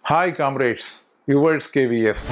Hi comrades, yours Kayveeyes.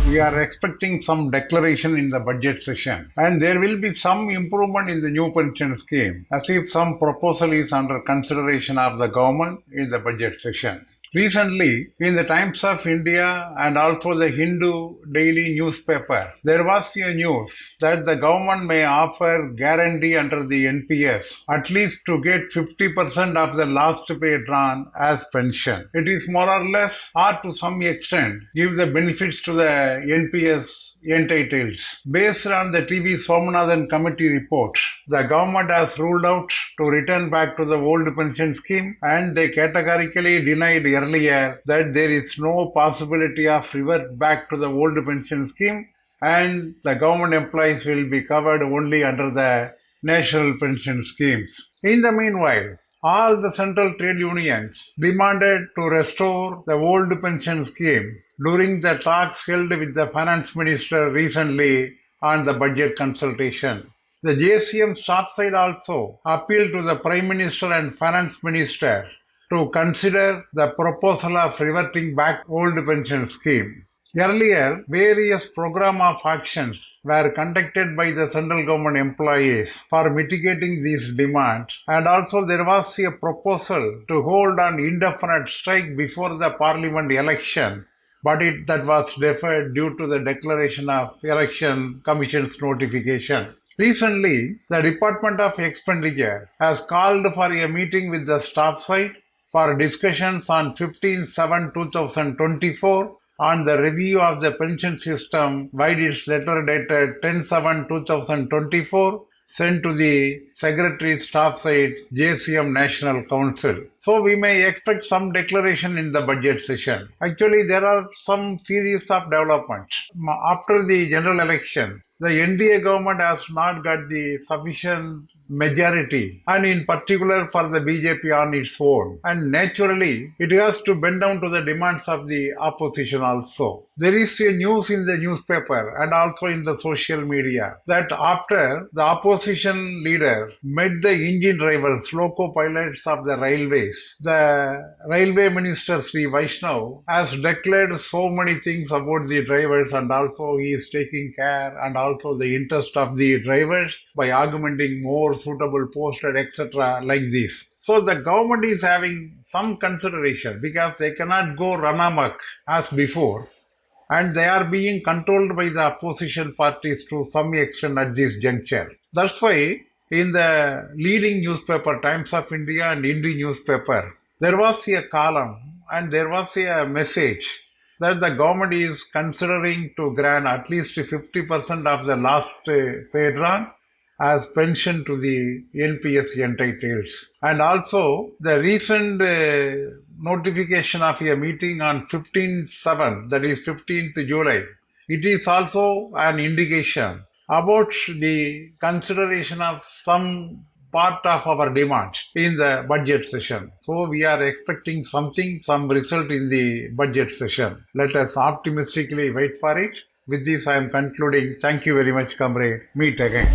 We are expecting some declaration in the budget session and there will be some improvement in the new pension scheme as if some proposal is under consideration of the government in the budget session. Recently, in the Times of India and also the Hindu daily newspaper, there was a news that the government may offer guarantee under the NPS at least to get 50% of the last pay drawn as pension. It is more or less or to some extent give the benefits to the NPS entitles. Based on the T.V.Somanathan Committee report, the government has ruled out to return back to the old pension scheme and they categorically denied earlier that there is no possibility of revert back to the old pension scheme and the government employees will be covered only under the national pension schemes. In the meanwhile, all the central trade unions demanded to restore the old pension scheme during the talks held with the finance minister recently on the budget consultation. The JCM Staff side also appealed to the Prime Minister and Finance Minister to consider the proposal of reverting back old pension scheme. Earlier, various program of actions were conducted by the central government employees for mitigating these demands, and also there was a proposal to hold an indefinite strike before the parliament election, but that was deferred due to the declaration of election commission's notification. Recently, the Department of Expenditure has called for a meeting with the staff side for discussions on 15/7/2024 on the review of the pension system vide its letter dated 10/7/2024 sent to the Secretary Staff side JCM National Council. So we may expect some declaration in the budget session. Actually, there are some series of developments. After the general election, the NDA government has not got the sufficient majority and in particular for the BJP on its own, and naturally it has to bend down to the demands of the opposition also. There is a news in the newspaper and also in the social media that after the opposition leader met the engine drivers, loco pilots of the railways, the railway minister Sri Vaishnav has declared so many things about the drivers and also he is taking care and also the interest of the drivers by augmenting more suitable posted etc. like this. So the government is having some consideration because they cannot go run amok as before and they are being controlled by the opposition parties to some extent at this juncture. That's why in the leading newspaper Times of India and Hindu newspaper there was a column and there was a message that the government is considering to grant at least 50% of the last pay drawn as pension to the NPS entitles. And also the recent notification of a meeting on 15/7, that is 15th July, it is also an indication about the consideration of some part of our demands in the budget session. So we are expecting some result in the budget session. Let us optimistically wait for it. With this I am concluding. Thank you very much, comrade. Meet again.